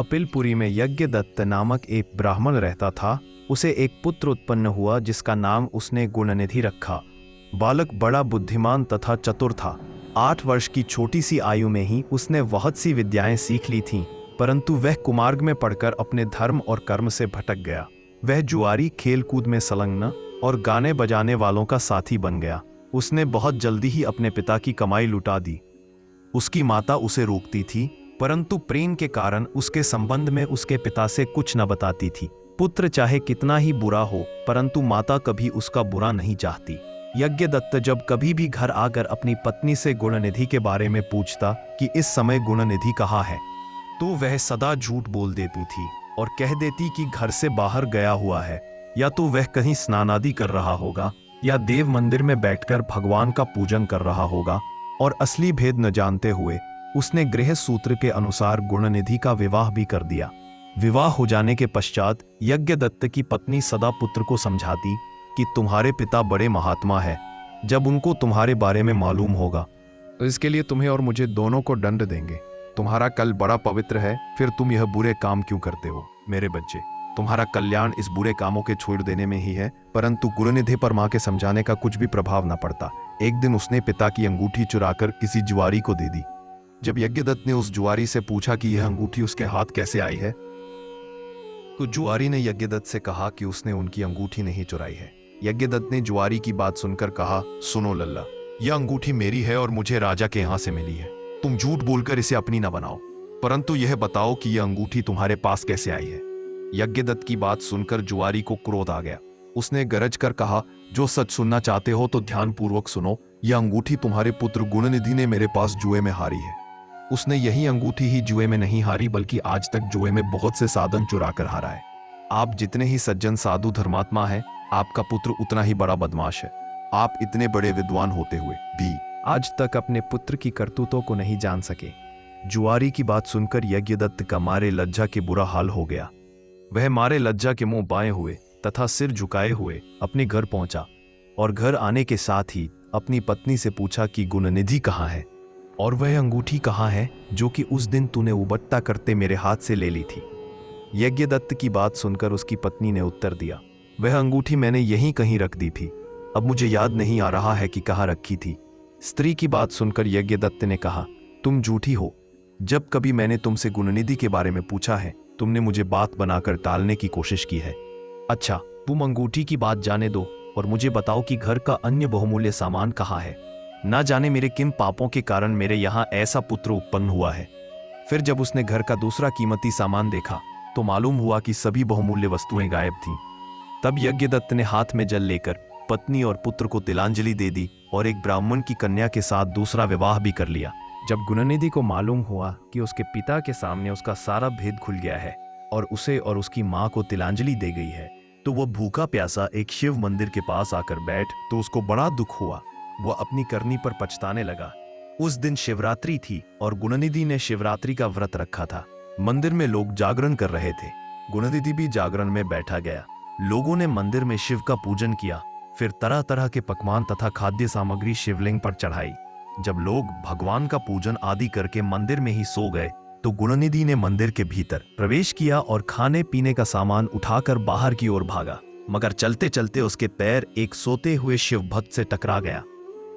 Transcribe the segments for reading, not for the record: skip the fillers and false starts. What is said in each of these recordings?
अपिलपुरी में यज्ञदत्त नामक एक ब्राह्मण रहता था। उसे एक पुत्र उत्पन्न हुआ जिसका नाम उसने गुणनिधि रखा। बालक बड़ा बुद्धिमान तथा चतुर था। 8 वर्ष की छोटी सी आयु में ही उसने बहुत सी विद्याएं सीख ली थीं, परंतु वह कुमार्ग में पढ़कर अपने धर्म और कर्म से भटक गया। वह जुआरी, खेलकूद में संलग्न और गाने बजाने वालों का साथी बन गया। उसने बहुत जल्दी ही अपने पिता की कमाई लुटा दी। उसकी माता उसे रोकती थी, परंतु प्रेम के कारण उसके संबंध में उसके पिता से कुछ न बताती थी। पुत्र चाहे कितना ही बुरा हो, परंतु माता कभी उसका बुरा नहीं चाहती। यज्ञदत्त जब कभी भी घर आकर अपनी पत्नी से गुणनिधि के बारे में पूछता कि इस समय गुणनिधि कहाँ है, तो वह सदा झूठ बोल देती थी और कह देती कि घर से बाहर गया हुआ है, या तो वह कहीं स्नान आदि कर रहा होगा या देव मंदिर में बैठकर भगवान का पूजन कर रहा होगा। और असली भेद न जानते हुए उसने गृह सूत्र के अनुसार गुणनिधि का विवाह भी कर दिया। विवाह हो जाने के पश्चात यज्ञदत्त की पत्नी सदा पुत्र को समझाती कि तुम्हारे पिता बड़े महात्मा है, जब उनको तुम्हारे बारे में मालूम होगा तो इसके लिए तुम्हें और मुझे दोनों को दंड देंगे। तुम्हारा कल बड़ा पवित्र है, फिर तुम यह बुरे काम क्यों करते हो? मेरे बच्चे, तुम्हारा कल्याण इस बुरे कामों के छोड़ देने में ही है। परंतु गुणनिधि पर मां के समझाने का कुछ भी प्रभाव न पड़ता। एक दिन उसने पिता की अंगूठी चुराकर किसी जुआरी को दे दी। जब यज्ञदत्त ने उस जुआरी से पूछा कि यह अंगूठी उसके हाथ कैसे आई है, तो जुआरी ने यज्ञदत्त से कहा कि उसने उनकी अंगूठी नहीं चुराई है। यज्ञदत्त ने जुआरी की बात सुनकर कहा, सुनो लल्ला, यह अंगूठी मेरी है और मुझे राजा के यहां से मिली है। तुम झूठ बोलकर इसे अपनी न बनाओ, परंतु यह बताओ कि यह अंगूठी तुम्हारे पास कैसे आई है। यज्ञदत्त की बात सुनकर जुआरी को क्रोध आ गया। उसने गरज कर कहा, जो सच सुनना चाहते हो तो ध्यानपूर्वक सुनो। यह अंगूठी तुम्हारे पुत्र गुणनिधि ने मेरे पास जुए में हारी है। उसने यही अंगूठी ही जुए में नहीं हारी, बल्कि आज तक जुए में बहुत से साधन चुरा कर हारा है। आप जितने ही सज्जन साधु धर्मात्मा हैं, आपका पुत्र उतना ही बड़ा बदमाश है। आप इतने बड़े विद्वान होते हुए भी आज तक अपने पुत्र की करतूतों को नहीं जान सके। जुआरी की बात सुनकर यज्ञदत्त का मारे लज्जा के बुरा हाल हो गया। वह मारे लज्जा के मुंह बाएं हुए तथा सिर झुकाए हुए अपने घर पहुंचा और घर आने के साथ ही अपनी पत्नी से पूछा कि गुणनिधि कहाँ है और वह अंगूठी कहाँ है जो कि उस दिन तूने उबट्टा करते मेरे हाथ से ले ली थी। यज्ञदत्त की बात सुनकर उसकी पत्नी ने उत्तर दिया, वह अंगूठी मैंने यहीं कहीं रख दी थी, अब मुझे याद नहीं आ रहा है कि कहाँ रखी थी। स्त्री की बात सुनकर यज्ञदत्त ने कहा, तुम झूठी हो। जब कभी मैंने तुमसे गुणनिधि के बारे में पूछा है, तुमने मुझे बात बनाकर टालने की कोशिश की है। अच्छा, तुम अंगूठी की बात जाने दो और मुझे बताओ कि घर का अन्य बहुमूल्य सामान कहाँ है। ना जाने मेरे किन पापों के कारण मेरे यहाँ ऐसा पुत्र उत्पन्न हुआ है। फिर जब उसने घर का दूसरा कीमती सामान देखा तो मालूम हुआ कि सभी बहुमूल्य वस्तुएं गायब थीं। तब यज्ञदत्त ने हाथ में जल लेकर पत्नी और पुत्र को तिलांजलि दे दी और एक ब्राह्मण की कन्या के साथ दूसरा विवाह भी कर लिया। जब गुणनिधि को मालूम हुआ कि उसके पिता के सामने उसका सारा भेद खुल गया है और उसे और उसकी मां को तिलांजलि दे गई है, तो वह भूखा प्यासा एक शिव मंदिर के पास आकर बैठ तो उसको बड़ा दुख हुआ। वह अपनी करनी पर पछताने लगा। उस दिन शिवरात्रि थी और गुणनिधि ने शिवरात्रि का व्रत रखा था। मंदिर में लोग जागरण कर रहे थे। गुणनिधि भी जागरण में बैठा गया। लोगों ने मंदिर में शिव का पूजन किया, फिर तरह तरह के पकवान तथा खाद्य सामग्री शिवलिंग पर चढ़ाई। जब लोग भगवान का पूजन आदि करके मंदिर में ही सो गए तो गुणनिधि ने मंदिर के भीतर प्रवेश किया और खाने पीने का सामान उठाकर बाहर की ओर भागा, मगर चलते चलते उसके पैर एक सोते हुए शिव भक्त से टकरा गया।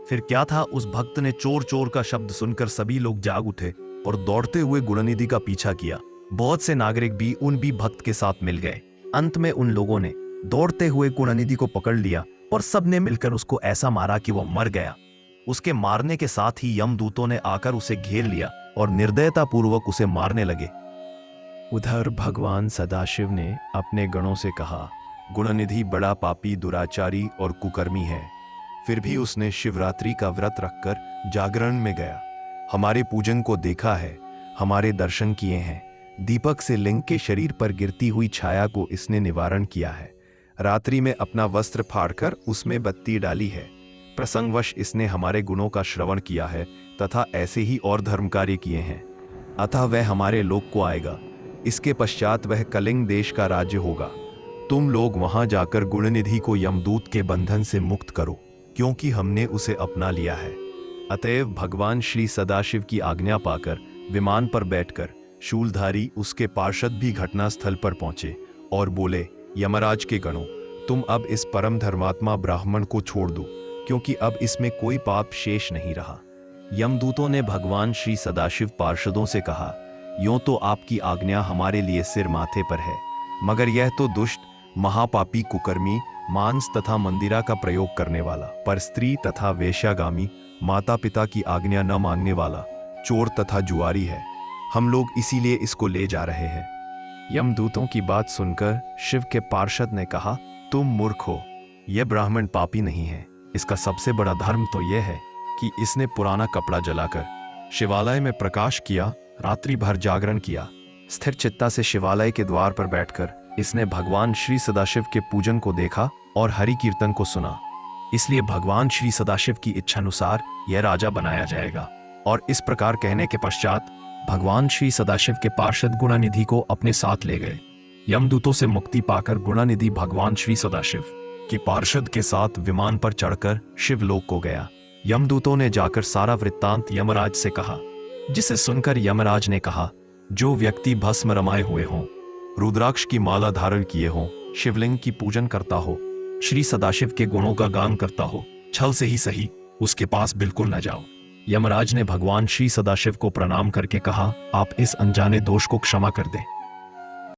फिर क्या था, उस भक्त ने चोर चोर का शब्द सुनकर सभी लोग जाग उठे और दौड़ते हुए गुणनिधि का पीछा किया। बहुत से नागरिक भी उन भी भक्त के साथ मिल गए। अंत में उन लोगों ने दौड़ते हुए गुणनिधि को पकड़ लिया और सबने मिलकर उसको ऐसा मारा कि वह मर गया। उसके मारने के साथ ही यमदूतों ने आकर उसे घेर लिया और निर्दयता पूर्वक उसे मारने लगे। उधर भगवान सदाशिव ने अपने गणों से कहा, गुणनिधि बड़ा पापी, दुराचारी और कुकर्मी है। फिर भी उसने शिवरात्रि का व्रत रखकर जागरण में गया, हमारे पूजन को देखा है, हमारे दर्शन किए हैं। दीपक से लिंग के शरीर पर गिरती हुई छाया को इसने निवारण किया है। रात्रि में अपना वस्त्र फाड़कर उसमें बत्ती डाली है। प्रसंगवश इसने हमारे गुणों का श्रवण किया है तथा ऐसे ही और धर्म कार्य किए हैं। अतः वह हमारे लोक को आएगा। इसके पश्चात वह कलिंग देश का राज्य होगा। तुम लोग वहां जाकर गुणनिधि को यमदूत के बंधन से मुक्त करो, क्योंकि हमने उसे अपना लिया है। अतएव भगवान श्री सदाशिव की आज्ञा पाकर विमान पर बैठकर शूलधारी उसके पार्षद भी घटनास्थल पर पहुंचे और बोले, यमराज के गणों, तुम अब इस परम धर्मात्मा ब्राह्मण को छोड़ दो, क्योंकि अब इसमें कोई पाप शेष नहीं रहा। यमदूतों ने भगवान श्री सदाशिव पार्षदों से कहा, यूं तो आपकी आज्ञा हमारे लिए सिर माथे पर है, मगर यह तो दुष्ट, महापापी, कुकर्मी, मांस तथा मंदिरा का प्रयोग करने वाला, पर स्त्री तथा वेश्यागामी, माता पिता की आज्ञा न मानने वाला, चोर तथा जुआरी है। हम लोग इसीलिए इसको ले जा रहे हैं। यमदूतों की बात सुनकर शिव के पार्षद ने कहा, तुम मूर्ख हो, यह ब्राह्मण पापी नहीं है। इसका सबसे बड़ा धर्म तो यह है कि इसने पुराना कपड़ा जलाकर शिवालय में प्रकाश किया, रात्रि भर जागरण किया। स्थिर चित्ता से शिवालय के द्वार पर बैठकर इसने भगवान श्री सदाशिव के पूजन को देखा और हरि कीर्तन को सुना। इसलिए भगवान श्री सदाशिव की इच्छानुसार यह राजा बनाया जाएगा। और इस प्रकार कहने के पश्चात भगवान श्री सदाशिव के पार्षद गुणानिधि को अपने साथ ले गए। यमदूतों से मुक्ति पाकर गुणानिधि भगवान श्री सदाशिव के पार्षद के साथ विमान पर चढ़कर शिवलोक को गया। यमदूतों ने जाकर सारा वृत्तांत यमराज से कहा, जिसे सुनकर यमराज ने कहा, जो व्यक्ति भस्म रमाए हुए हों, रुद्राक्ष की माला धारण किए हों, शिवलिंग की पूजन करता हो, श्री सदाशिव के गुणों का गान करता हो, छल से ही सही उसके पास बिल्कुल न जाओ। यमराज ने भगवान श्री सदाशिव को प्रणाम करके कहा, आप इस अनजाने दोष को क्षमा कर दें।